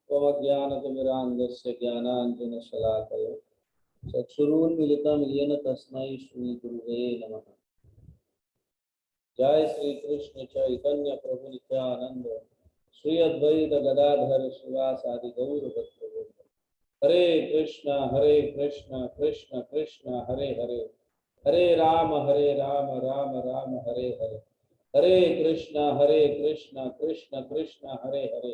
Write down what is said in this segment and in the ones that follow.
त्वमज्ञानतिमिरान्धस्य ज्ञानाञ्जनशलाकया चक्षुरुन्मिलितं येन तस्मै श्रीगुरुवे नमः। जय श्री कृष्ण चैतन्य प्रभु नित्यानंद श्री अद्वैत गदाधर श्रीवासादि गौर भक्तवृंद। हरे कृष्ण कृष्ण कृष्ण हरे हरे, हरे राम राम राम हरे हरे। हरे कृष्ण कृष्ण कृष्ण हरे हरे,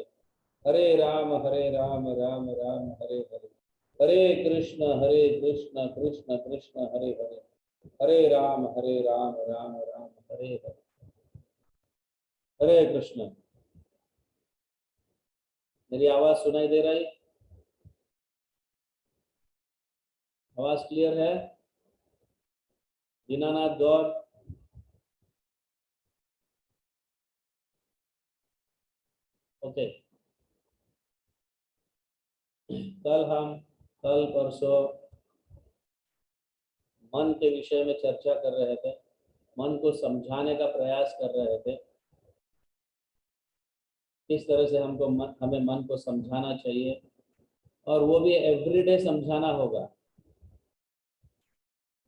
हरे राम राम राम हरे हरे। हरे कृष्ण कृष्ण कृष्ण हरे हरे, हरे राम राम राम हरे हरे। हरे कृष्ण। मेरी आवाज सुनाई दे रही? आवाज क्लियर है? दीनानाथ गौर। ओके। कल परसों मन के विषय में चर्चा कर रहे थे, मन को समझाने का प्रयास कर रहे थे। किस तरह से हमें मन को समझाना चाहिए, और वो भी एवरीडे समझाना होगा।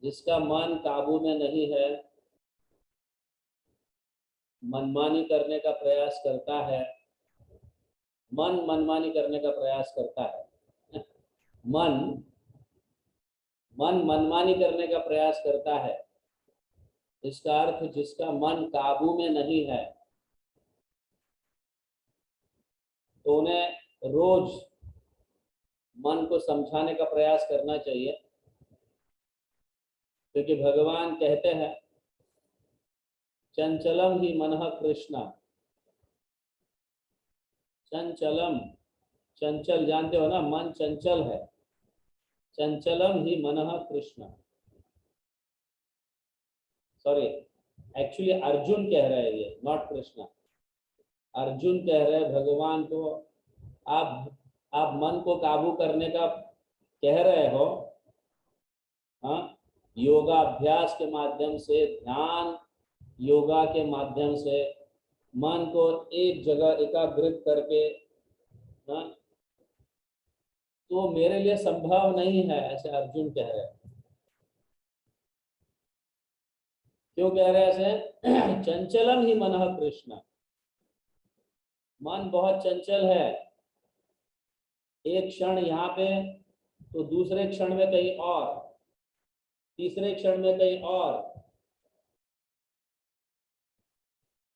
जिसका मन काबू में नहीं है, मनमानी करने का प्रयास करता है, मन मनमानी करने का प्रयास करता है मन मनमानी करने का प्रयास करता है। इसका अर्थ जिसका मन काबू में नहीं है, तो उन्हें रोज मन को समझाने का प्रयास करना चाहिए। क्योंकि भगवान कहते हैं चंचलम ही मनः कृष्णा। चंचलम, चंचल जानते हो ना, मन चंचल है। चंचलम ही मनः कृष्णा। सॉरी, एक्चुअली अर्जुन कह रहे हैं, ये नॉट कृष्णा। अर्जुन कह रहे हैं भगवान को, आप मन को काबू करने का कह रहे हो, हाँ, योगाभ्यास के माध्यम से, ध्यान योगा के माध्यम से मन को एक जगह एकाग्रित करके, हाँ, तो मेरे लिए संभव नहीं है, ऐसे अर्जुन कह रहे हैं। क्यों कह रहे हैं ऐसे? चंचलम ही मनः कृष्ण। मन बहुत चंचल है। एक क्षण यहाँ पे तो दूसरे क्षण में कहीं और, तीसरे क्षण में कहीं और।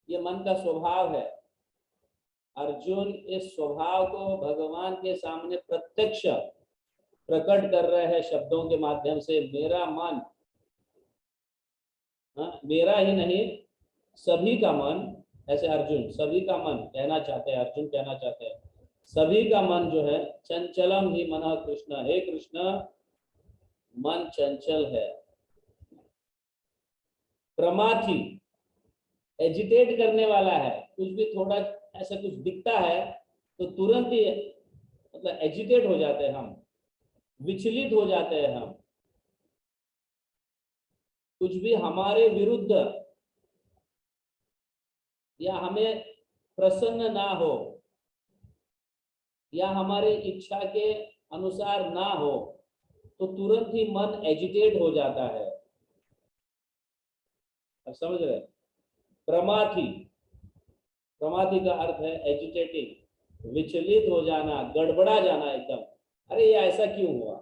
ये मन का स्वभाव है। अर्जुन इस स्वभाव को भगवान के सामने प्रत्यक्ष प्रकट कर रहे हैं शब्दों के माध्यम से। मेरा मन, मेरा ही नहीं सभी का मन, ऐसे अर्जुन सभी का मन कहना चाहते हैं, अर्जुन कहना चाहते हैं सभी का मन जो है चंचलम ही मनः कृष्ण। हे कृष्ण, मन चंचल है, प्रमाथी, एजिटेट करने वाला है। कुछ भी थोड़ा ऐसा कुछ दिखता है तो तुरंत ही मतलब एजिटेट हो जाते हैं हम, विचलित हो जाते हैं हम। कुछ भी हमारे विरुद्ध या हमें प्रसन्न ना हो या हमारे इच्छा के अनुसार ना हो, तो तुरंत ही मन एजिटेट हो जाता है। अब समझ रहे? प्रमाथी, प्रमाथी का अर्थ है एजिटेटिंग, विचलित हो जाना, गड़बड़ा जाना एकदम। अरे ये ऐसा क्यों हुआ,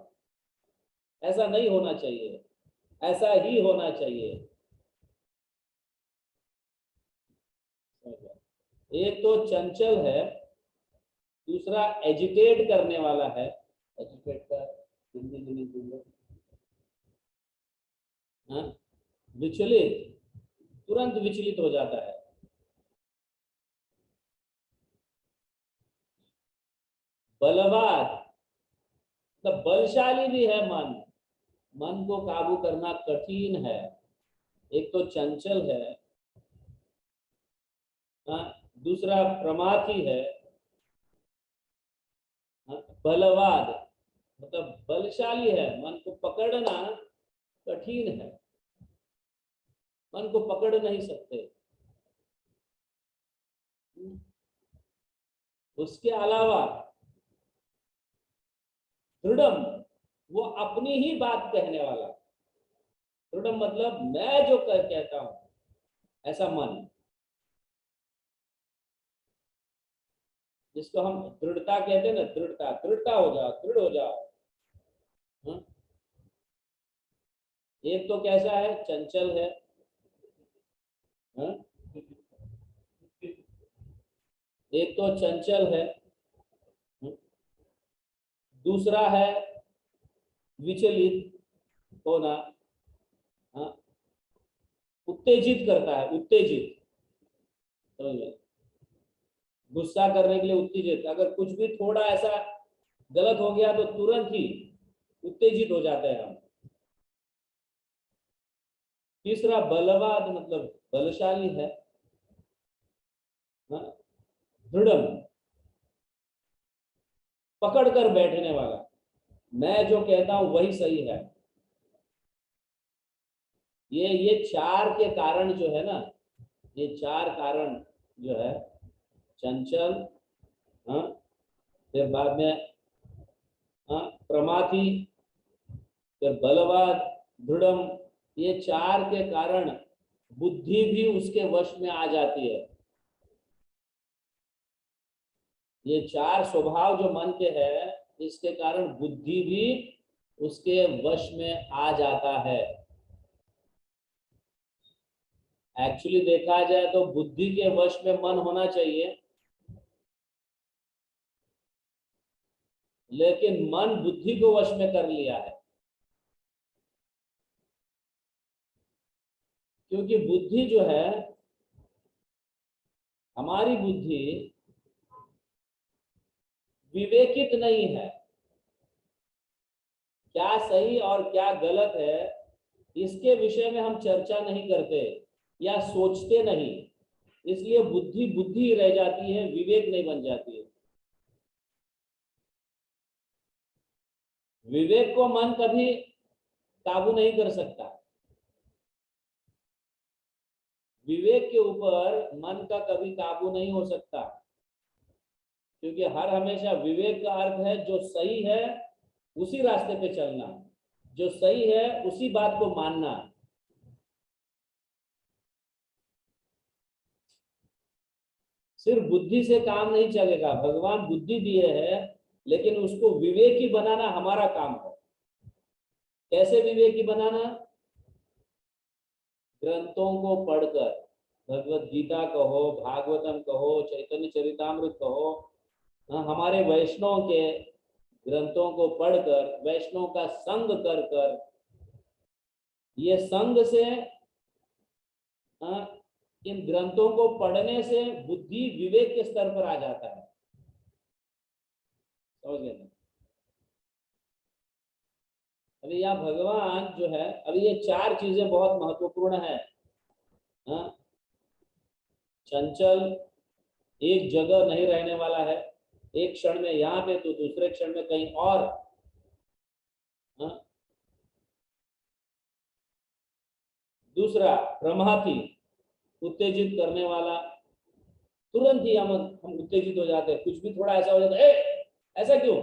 ऐसा नहीं होना चाहिए, ऐसा ही होना चाहिए। एक तो चंचल है, दूसरा एजिटेट करने वाला है। एजिटेट का हिंदी विचलित, तुरंत विचलित हो जाता है। बलवान, मतलब बलशाली भी है मन। मन को काबू करना कठिन है। एक तो चंचल है, दूसरा प्रमाथी है, बलवाद मतलब बलशाली है। मन को पकड़ना कठिन है, मन को पकड़ नहीं सकते। उसके अलावा दृढ़म, वो अपनी ही बात कहने वाला। दृढ़म मतलब मैं जो कहता हूं, ऐसा मन, जिसको हम दृढ़ता कहते हैं ना, दृढ़ता, दृढ़ता हो जाओ, दृढ़ हो जाओ। हाँ? एक तो कैसा है, चंचल है। हाँ? एक तो चंचल है। हाँ? दूसरा है विचलित होना। हाँ? उत्तेजित करता है, उत्तेजित, समझ गए? गुस्सा करने के लिए उत्तेजित, अगर कुछ भी थोड़ा ऐसा गलत हो गया तो तुरंत ही उत्तेजित हो जाते हैं हम। तीसरा बलवाद, मतलब बलशाली है। हाँ? दृढ़, पकड़ कर बैठने वाला, मैं जो कहता हूं वही सही है। ये चार के कारण जो है ना, ये चार कारण जो है, चंचल, हाँ, फिर बाद में हाँ प्रमाथी, फिर बलवाद, दृढ़म, ये चार के कारण बुद्धि भी उसके वश में आ जाती है। ये चार स्वभाव जो मन के है, इसके कारण बुद्धि भी उसके वश में आ जाता है। एक्चुअली देखा जाए तो बुद्धि के वश में मन होना चाहिए, लेकिन मन बुद्धि को वश में कर लिया है। क्योंकि बुद्धि जो है, हमारी बुद्धि विवेकित नहीं है। क्या सही और क्या गलत है, इसके विषय में हम चर्चा नहीं करते या सोचते नहीं, इसलिए बुद्धि बुद्धि रह जाती है, विवेक नहीं बन जाती है। विवेक को मन कभी काबू नहीं कर सकता। विवेक के ऊपर मन का कभी काबू नहीं हो सकता, क्योंकि हर हमेशा विवेक का अर्थ है जो सही है उसी रास्ते पे चलना, जो सही है उसी बात को मानना। सिर्फ बुद्धि से काम नहीं चलेगा, भगवान बुद्धि दिए है, लेकिन उसको विवेकी बनाना हमारा काम है। कैसे विवेकी बनाना? ग्रंथों को पढ़कर, भगवत गीता कहो, भागवतम कहो, चैतन्य चरितामृत कहो, हमारे वैष्णव के ग्रंथों को पढ़कर, वैष्णव का संग कर कर, ये संग से, इन ग्रंथों को पढ़ने से बुद्धि विवेक के स्तर पर आ जाता है। समझ गए? अभी यहाँ भगवान जो है, अभी ये चार चीजें बहुत महत्वपूर्ण है। हाँ? चंचल, एक जगह नहीं रहने वाला है, एक क्षण में यहाँ पे तो दूसरे क्षण में कहीं और। हाँ? दूसरा प्रमाथी, उत्तेजित करने वाला, तुरंत ही हम उत्तेजित हो जाते हैं, कुछ भी थोड़ा ऐसा हो जाता है, ऐसा क्यों?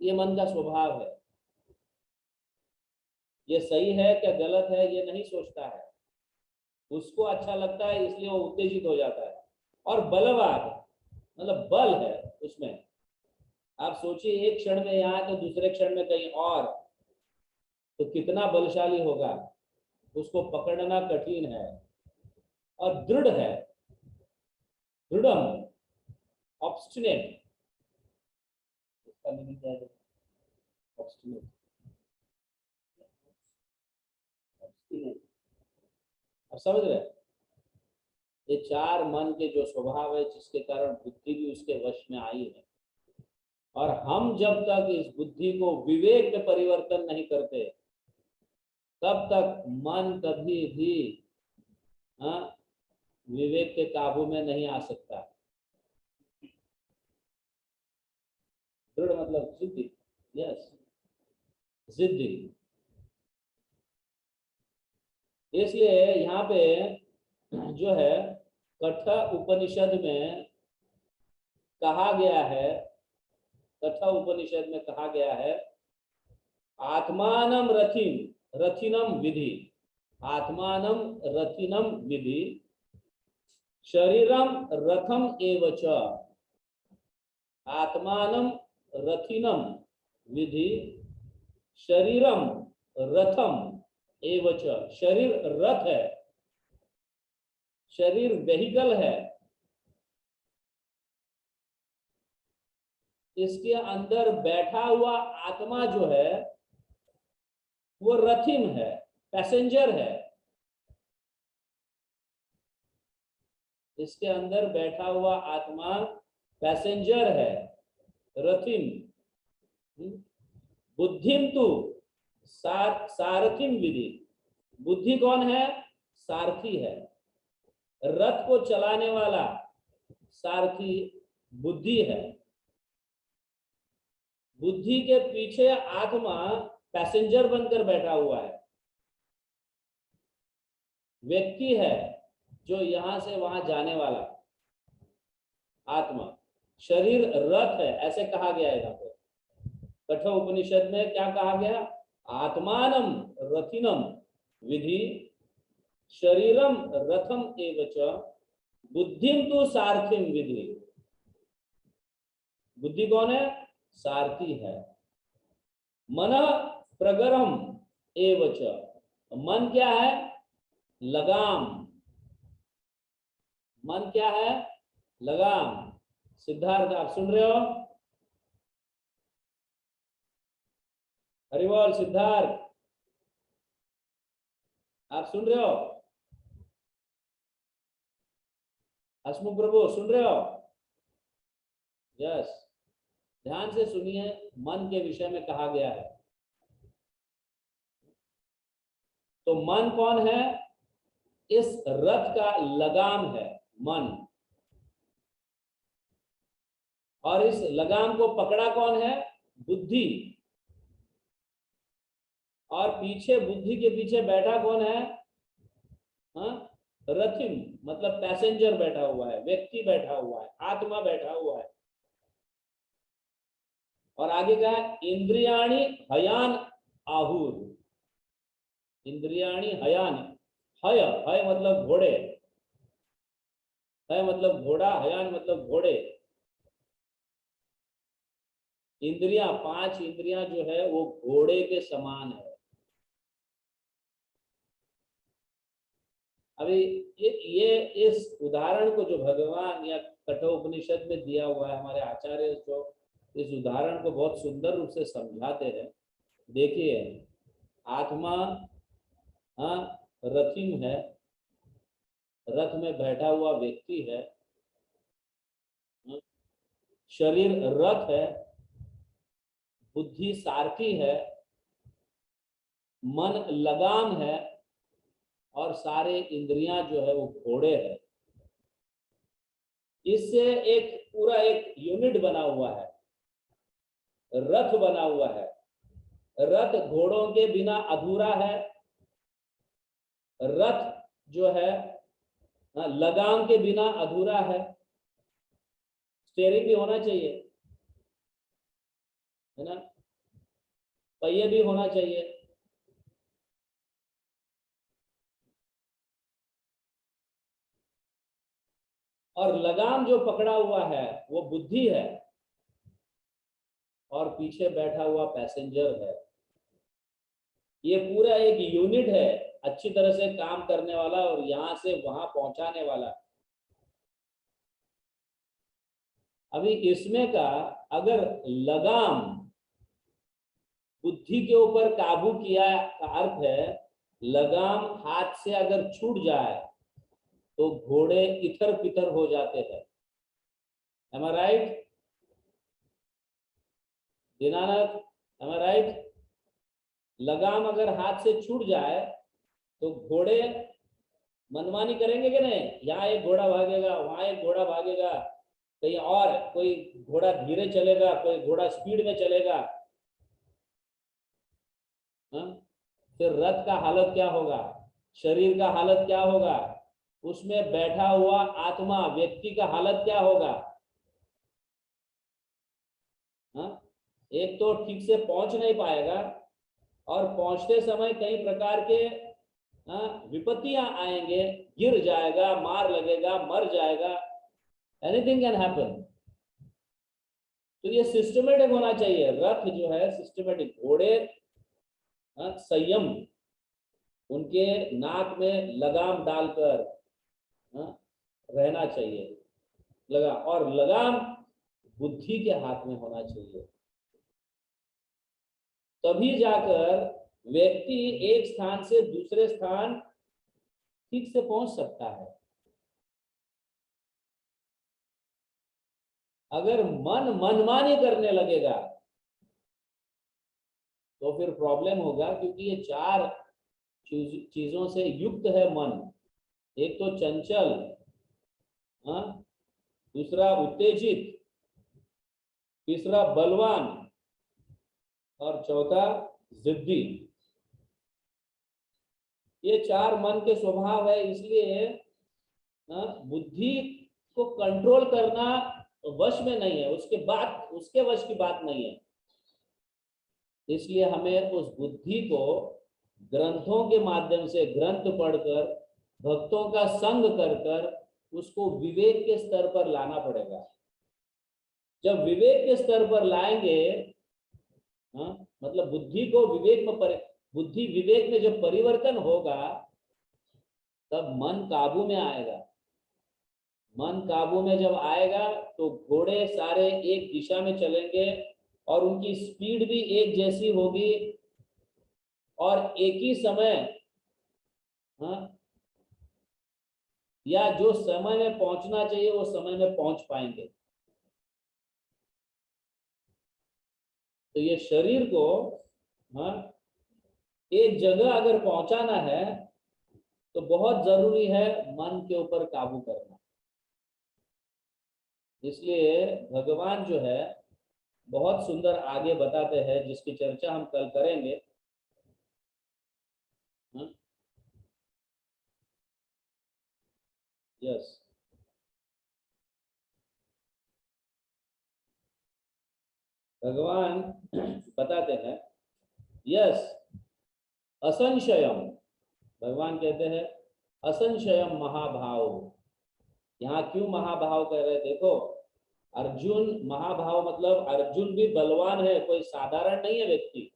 ये मन का स्वभाव है। ये सही है क्या गलत है ये नहीं सोचता है, उसको अच्छा लगता है इसलिए वो उत्तेजित हो जाता है। और बलवाद मतलब बल है उसमें। आप सोचिए, एक क्षण में यहाँ तो दूसरे क्षण में कहीं और, तो कितना बलशाली होगा, उसको पकड़ना कठिन है। और दृढ़ है, दृढ़म, ऑब्स्टिनेट, इसका मीनिंग क्या है? ऑब्स्टिनेट, ऑब्स्टिनेट, अब समझ रहे हैं? ये चार मन के जो स्वभाव है, जिसके कारण बुद्धि भी उसके वश में आई है। और हम जब तक इस बुद्धि को विवेक में परिवर्तन नहीं करते, तब तक मन कभी भी, हाँ, विवेक के काबू में नहीं आ सकता। दृढ़ मतलब जिद्दी, यस, जिद्दी। इसलिए यहाँ पे जो है, कठा उपनिषद में कहा गया है कथा उपनिषद में कहा गया है, आत्मानम रथिनम विधि, आत्मानम रथिनम विधि, शरीरम रथम एवच, आत्मानम रथिनम विधि, शरीरम रथम एवच। शरीर रथ है, शरीर वेहिकल है, इसके अंदर बैठा हुआ आत्मा जो है वो रथिम है, पैसेंजर है। इसके अंदर बैठा हुआ आत्मा पैसेंजर है, रथिम। बुद्धिम तु सारथिम विधि, बुद्धि कौन है? सारथी है। रथ को चलाने वाला सारथी बुद्धि है। बुद्धि के पीछे आत्मा पैसेंजर बनकर बैठा हुआ है, व्यक्ति है जो यहां से वहां जाने वाला। आत्मा, शरीर रथ है, ऐसे कहा गया है यहाँ पे। कठोर उपनिषद में क्या कहा गया? आत्मानम रथिनम विधि, शरीरम रथम एवच, बुद्धिम तु सारथिम विधि। बुद्धि कौन है? सारथी है। मन प्रगरम एवच, मन क्या है? लगाम। मन क्या है? लगाम। सिद्धार्थ, आप सुन रहे हो? हरिबोल सिद्धार्थ, आप सुन रहे हो? हसमुख प्रभु सुन रहे हो? यस, ध्यान से सुनिए, मन के विषय में कहा गया है। तो मन कौन है? इस रथ का लगाम है मन। और इस लगाम को पकड़ा कौन है? बुद्धि। और पीछे, बुद्धि के पीछे बैठा कौन है? रथिम, मतलब पैसेंजर बैठा हुआ है, व्यक्ति बैठा हुआ है, आत्मा बैठा हुआ है। और आगे क्या है? इंद्रियाणी हयान आहुर। इंद्रियाणी हयान, हय, हय मतलब घोड़े, हय मतलब घोड़ा, हयान मतलब घोड़े। इंद्रियां, 5 इंद्रियां जो है वो घोड़े के समान है। अभी ये इस उदाहरण को जो भगवान या कठोपनिषद में दिया हुआ है, हमारे आचार्य जो इस उदाहरण को बहुत सुंदर रूप से समझाते हैं। देखिए, आत्मा रथिम है, रथ में बैठा हुआ व्यक्ति है। शरीर रथ है, बुद्धि सारथी है, मन लगाम है, और सारे इंद्रियां जो है वो घोड़े है। इससे एक पूरा एक यूनिट बना हुआ है, रथ बना हुआ है। रथ घोड़ों के बिना अधूरा है। रथ जो है लगाम के बिना अधूरा है। स्टीयरिंग भी होना चाहिए, है ना, पहिए भी होना चाहिए। और लगाम जो पकड़ा हुआ है वो बुद्धि है, और पीछे बैठा हुआ पैसेंजर है। ये पूरा एक यूनिट है, अच्छी तरह से काम करने वाला और यहां से वहां पहुंचाने वाला। अभी इसमें का अगर लगाम बुद्धि के ऊपर काबू किया का अर्थ है, लगाम हाथ से अगर छूट जाए तो घोड़े इधर पितर हो जाते हैं। Am I right? Dinanath, am I right? लगाम अगर हाथ से छूट जाए तो घोड़े मनमानी करेंगे कि नहीं? यहाँ एक घोड़ा भागेगा, वहां एक घोड़ा भागेगा, कहीं और कोई घोड़ा धीरे चलेगा, कोई घोड़ा स्पीड में चलेगा। फिर रथ का हालत क्या होगा? शरीर का हालत क्या होगा? उसमें बैठा हुआ आत्मा व्यक्ति का हालत क्या होगा? हाँ, एक तो ठीक से पहुंच नहीं पाएगा और पहुंचते समय कई प्रकार के विपत्तियां आएंगे, गिर जाएगा, मार लगेगा, मर जाएगा, एनीथिंग कैन हैपन। तो ये सिस्टमेटिक होना चाहिए, रथ जो है सिस्टमेटिक, घोड़े संयम, उनके नाक में लगाम डालकर रहना चाहिए, और लगाम बुद्धि के हाथ में होना चाहिए। तभी जाकर व्यक्ति एक स्थान से दूसरे स्थान ठीक से पहुंच सकता है। अगर मन मनमानी करने लगेगा तो फिर प्रॉब्लम होगा, क्योंकि ये चार चीजों से युक्त है मन। एक तो चंचल, दूसरा उत्तेजित, तीसरा बलवान और चौथा जिद्दी। ये चार मन के स्वभाव है, इसलिए बुद्धि को कंट्रोल करना वश में नहीं है, उसके वश की बात नहीं है। इसलिए हमें उस बुद्धि को ग्रंथों के माध्यम से, ग्रंथ पढ़कर, भक्तों का संग कर कर उसको विवेक के स्तर पर लाना पड़ेगा। जब विवेक के स्तर पर लाएंगे, मतलब बुद्धि को विवेक में बुद्धि विवेक में जब परिवर्तन होगा तब मन काबू में आएगा। मन काबू में जब आएगा तो घोड़े सारे एक दिशा में चलेंगे और उनकी स्पीड भी एक जैसी होगी और एक ही समय, या जो समय में पहुंचना चाहिए वो समय में पहुंच पाएंगे। तो ये शरीर को एक जगह अगर पहुंचाना है तो बहुत जरूरी है मन के ऊपर काबू करना। इसलिए भगवान जो है बहुत सुंदर आगे बताते हैं, जिसकी चर्चा हम कल करेंगे। यस, भगवान बताते हैं, यस असंशयम, भगवान कहते हैं असंशयम महाभाव। यहाँ क्यों महाभाव कह रहे, देखो अर्जुन महाभाव, मतलब अर्जुन भी बलवान है, कोई साधारण नहीं है व्यक्ति।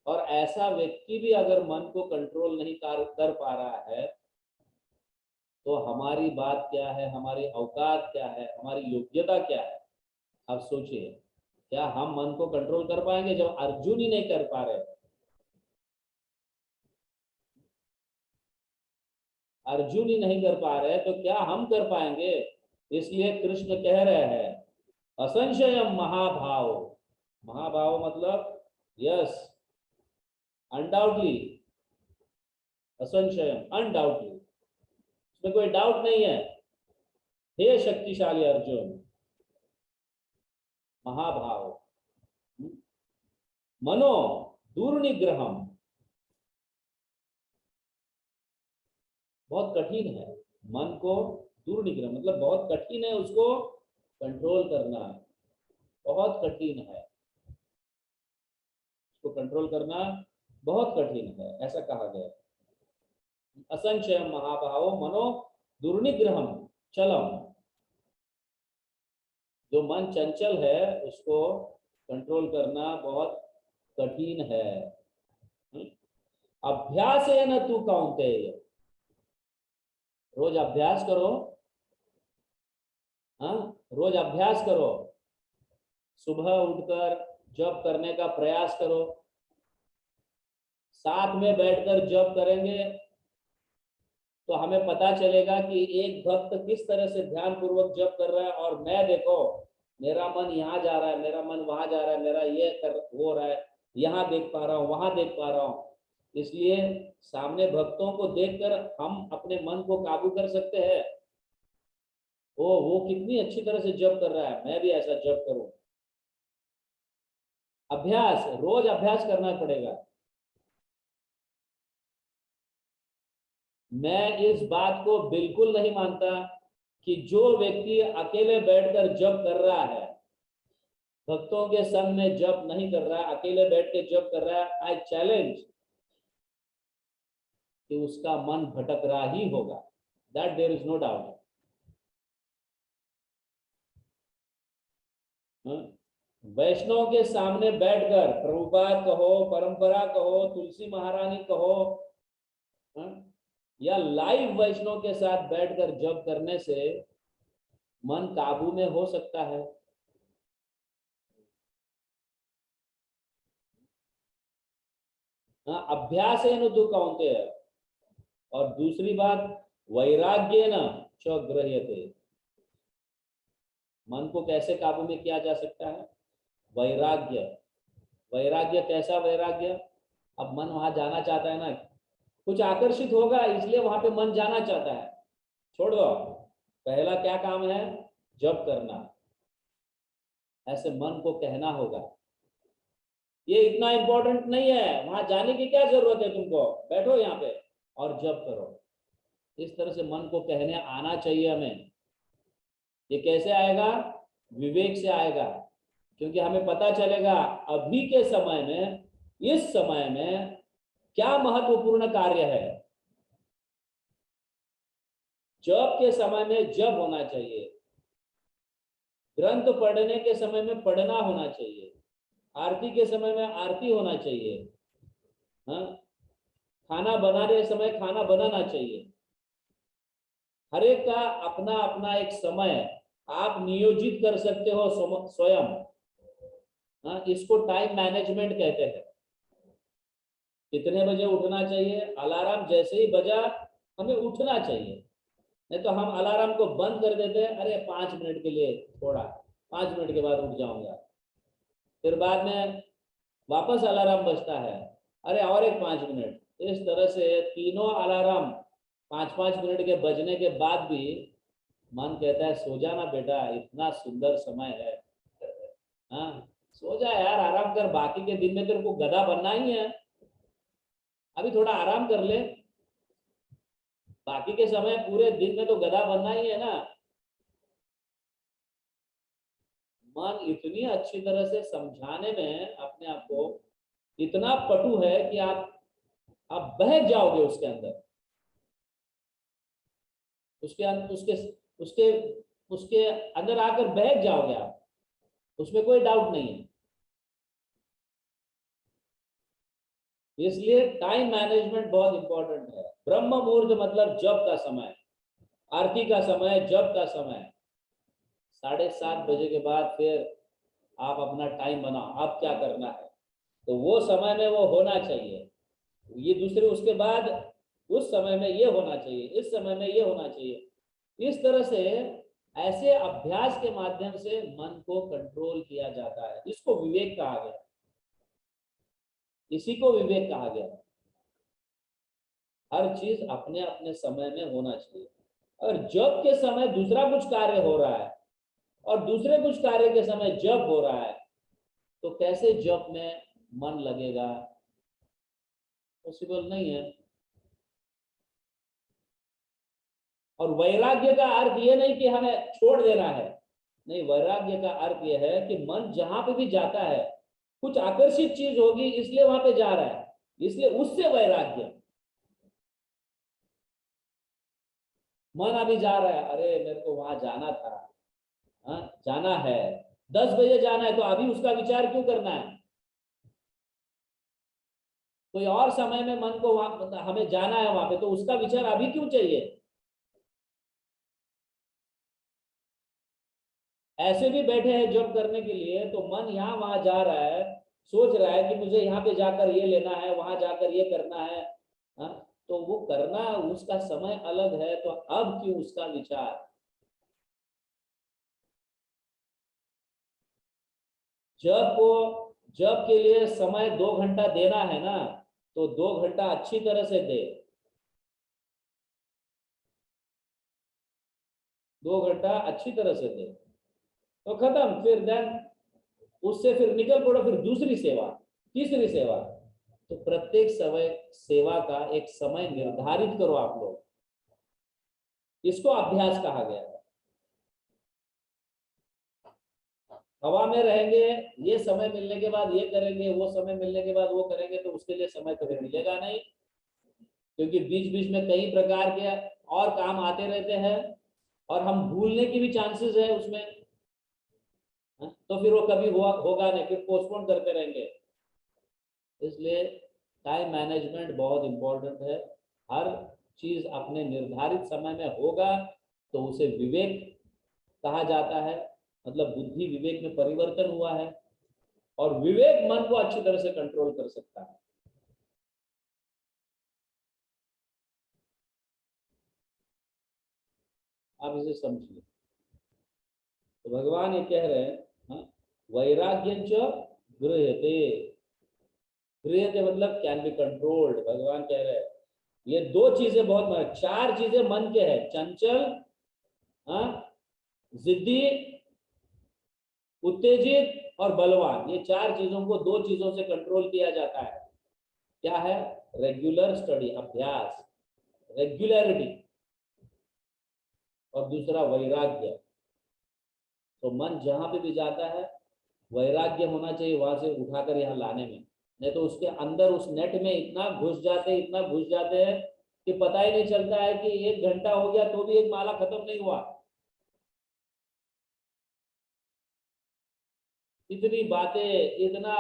और ऐसा व्यक्ति भी अगर मन को कंट्रोल नहीं कर पा रहा है तो हमारी बात क्या है, हमारी औकात क्या है, हमारी योग्यता क्या है। अब सोचिए, क्या हम मन को कंट्रोल कर पाएंगे जब अर्जुन ही नहीं कर पा रहे? अर्जुन ही नहीं कर पा रहे तो क्या हम कर पाएंगे? इसलिए कृष्ण कह रहे हैं असंशयम महाभाव। महाभाव मतलब यस, अनडाउटली, असंशयम अनडाउटली, इसमें कोई डाउट नहीं है। हे शक्तिशाली अर्जुन, महाभाव, मनो दुर्निग्रहम, बहुत कठिन है मन को दुर्निग्रह, मतलब बहुत कठिन है उसको कंट्रोल करना, बहुत कठिन है उसको कंट्रोल करना, बहुत कठिन है, ऐसा कहा गया। असंशय महाभाव मनो दुर्निग्रहम चलम, जो मन चंचल है उसको कंट्रोल करना बहुत कठिन है। अभ्यास है न तू कौन्तेय, रोज अभ्यास करो, रोज अभ्यास करो, सुबह उठकर जप करने का प्रयास करो, साथ में बैठकर जप करेंगे तो हमें पता चलेगा कि एक भक्त किस तरह से ध्यान पूर्वक जप कर रहा है, और मैं देखो मेरा मन यहाँ जा रहा है, मेरा मन वहां जा रहा है, मेरा ये हो रहा है, यहाँ देख पा रहा हूँ, वहां देख पा रहा हूँ। इसलिए सामने भक्तों को देखकर हम अपने मन को काबू कर सकते हैं। वो कितनी अच्छी तरह से जप कर रहा है, मैं भी ऐसा जप करूं। अभ्यास, रोज अभ्यास करना पड़ेगा। मैं इस बात को बिल्कुल नहीं मानता कि जो व्यक्ति अकेले बैठकर जप कर रहा है भक्तों के संग में जप नहीं कर रहा है, अकेले बैठ के जप कर रहा है, आई चैलेंज कि उसका मन भटक रहा ही होगा, that there is no doubt. Vaishnav के सामने बैठकर प्रभुपाद कहो, परंपरा कहो, तुलसी महारानी कहो, या लाइव वैष्णव के साथ बैठकर जप करने से मन काबू में हो सकता है। अभ्यास है तु कौन्तेय। और दूसरी बात, वैराग्य न च गृह्यते। मन को कैसे काबू में किया जा सकता है? वैराग्य। वैराग्य कैसा वैराग्य? अब मन वहां जाना चाहता है ना, कुछ आकर्षित होगा इसलिए वहां पे मन जाना चाहता है, छोड़ दो। पहला क्या काम है? जप करना। ऐसे मन को कहना होगा ये इतना इंपॉर्टेंट नहीं है, वहां जाने की क्या जरूरत है तुमको, बैठो यहाँ पे और जप करो। इस तरह से मन को कहने आना चाहिए हमें। ये कैसे आएगा? विवेक से आएगा, क्योंकि हमें पता चलेगा अभी के समय में, इस समय में क्या महत्वपूर्ण कार्य है। जप के समय में जप होना चाहिए, ग्रंथ पढ़ने के समय में पढ़ना होना चाहिए, आरती के समय में आरती होना चाहिए, हाँ, खाना बनाने समय खाना बनाना चाहिए। हर एक का अपना अपना एक समय आप नियोजित कर सकते हो स्वयं। हाँ, इसको टाइम मैनेजमेंट कहते हैं। कितने बजे उठना चाहिए? अलार्म जैसे ही बजा हमें उठना चाहिए, नहीं तो हम अलार्म को बंद कर देते हैं, अरे 5 मिनट के लिए थोड़ा, 5 मिनट के बाद उठ जाऊंगा। फिर बाद में वापस अलार्म बजता है, अरे और एक 5 मिनट। इस तरह से तीनों अलार्म 5-5 मिनट के बजने के बाद भी मन कहता है सो जाना बेटा, इतना सुंदर समय है, हाँ सो जा यार, आराम कर, बाकी के दिन में तेरे को गधा बनना ही है, अभी थोड़ा आराम कर ले, बाकी के समय पूरे दिन में तो गधा बनना ही है ना। मन इतनी अच्छी तरह से समझाने में अपने आप को इतना पटु है कि आप बह जाओगे उसके अंदर, उसके उसके अंदर आकर बह जाओगे आप, उसमें कोई डाउट नहीं है। इसलिए टाइम मैनेजमेंट बहुत इंपॉर्टेंट है। ब्रह्म मुहूर्त मतलब जप का समय, आरती का समय, जप का समय। 7:30 बजे के बाद फिर आप अपना टाइम बनाओ, आप क्या करना है, तो वो समय में वो होना चाहिए। ये दूसरे उसके बाद उस समय में ये होना चाहिए, इस समय में ये होना चाहिए। इस तरह से ऐसे अभ्यास के माध्यम से मन को कंट्रोल किया जाता है। इसको विवेक कहा गया, इसी को विवेक कहा गया। हर चीज अपने अपने समय में होना चाहिए। और जब के समय दूसरा कुछ कार्य हो रहा है और दूसरे कुछ कार्य के समय जप हो रहा है, तो कैसे जप में मन लगेगा? पॉसिबल नहीं है। और वैराग्य का अर्थ ये नहीं कि हमें छोड़ देना है, नहीं, वैराग्य का अर्थ यह है कि मन जहां पे भी जाता है कुछ आकर्षित चीज होगी इसलिए वहां पे जा रहा है, इसलिए उससे वैराग्य। मन अभी जा रहा है, अरे मेरे को वहां जाना था, हाँ जाना है, 10 बजे जाना है, तो अभी उसका विचार क्यों करना है? कोई और समय में मन को वहां हमें जाना है वहां पे, तो उसका विचार अभी क्यों चाहिए? ऐसे भी बैठे हैं जॉब करने के लिए, तो मन यहाँ वहां जा रहा है, सोच रहा है कि मुझे यहाँ पे जाकर ये लेना है, वहां जाकर ये करना है, हाँ? तो वो करना उसका समय अलग है, तो अब क्यों उसका विचार? जब को जब के लिए समय 2 घंटा देना है ना, तो 2 घंटा अच्छी तरह से दे, 2 घंटा अच्छी तरह से दे, तो खत्म। फिर देन उससे फिर निकल पड़ो, फिर दूसरी सेवा, तीसरी सेवा। तो प्रत्येक समय सेवा का एक समय निर्धारित करो आप लोग, इसको अभ्यास कहा गया है। हवा में रहेंगे, ये समय मिलने के बाद ये करेंगे, वो समय मिलने के बाद वो करेंगे, तो उसके लिए समय कभी मिलेगा नहीं, क्योंकि बीच बीच में कई प्रकार के और काम आते रहते हैं और हम भूलने की भी चांसेस है उसमें। तो फिर वो कभी होगा नहीं, फिर पोस्टपोन करते रहेंगे। इसलिए टाइम मैनेजमेंट बहुत इंपॉर्टेंट है। हर चीज अपने निर्धारित समय में होगा तो उसे विवेक कहा जाता है, मतलब बुद्धि विवेक में परिवर्तन हुआ है, और विवेक मन को अच्छी तरह से कंट्रोल कर सकता है। आप इसे समझिए। तो भगवान ये कह रहे हैं, वैराग्य गृह्यते, गृह्यते मतलब कैन बी कंट्रोल्ड। भगवान कह रहे हैं ये दो चीजें बहुत, चार चीजें मन के हैं, चंचल, जिद्दी, उत्तेजित और बलवान। ये चार चीजों को, दो चीजों से कंट्रोल किया जाता है। क्या है? रेगुलर स्टडी, अभ्यास, रेगुलरिटी, और दूसरा वैराग्य। तो मन जहां पे भी जाता है वैराग्य होना चाहिए वहां से उठाकर यहाँ लाने में, नहीं तो उसके अंदर उस नेट में इतना घुस जाते हैं कि पता ही नहीं चलता है कि 1 घंटा हो गया तो भी एक माला खत्म नहीं हुआ। इतनी बातें, इतना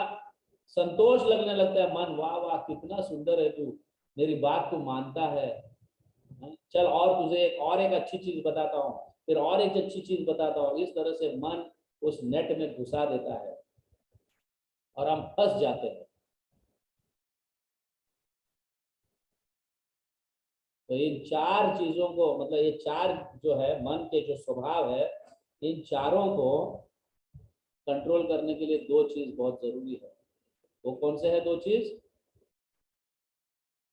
संतोष लगने लगता है, मन वाह वाह कितना सुंदर है तू, मेरी बात को मानता है, चल और तुझे एक अच्छी चीज बताता हूँ, फिर और एक अच्छी चीज बताता हूँ। इस तरह से मन उस नेट में घुसा देता है और हम फंस जाते हैं। तो इन चार चीजों को, मतलब ये चार जो है मन के जो स्वभाव है, इन चारों को कंट्रोल करने के लिए दो चीज बहुत जरूरी है। वो कौन से है दो चीज?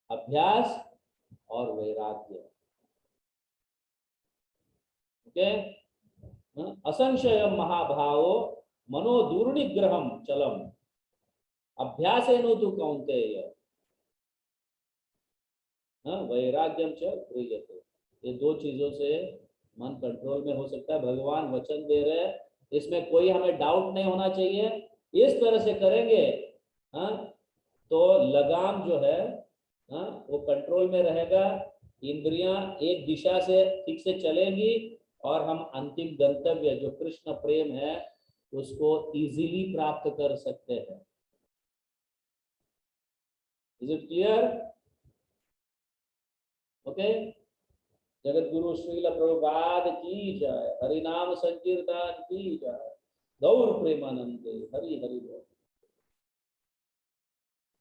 अभ्यास और वैराग्य। ओके। असंशय महाभावो मनोदूर्निग्रहम चलम अभ्यासेन तु कौन्तेय वैराग्यम च गृह्यते। ये दो चीजों से मन कंट्रोल में हो सकता है। भगवान वचन दे रहे हैं, इसमें कोई हमें डाउट नहीं होना चाहिए। इस तरह से करेंगे तो लगाम जो है वो कंट्रोल में रहेगा, इंद्रियां एक दिशा से ठीक से चलेंगी और हम अंतिम गंतव्य जो कृष्ण प्रेम है उसको इजीली प्राप्त कर सकते हैं। Is it clear? Okay. Jagat Guru Srila Prabhupada की जय, हरिनाम संकीर्तन की जय, गौर प्रेमानंदे, हरि हरि बोल।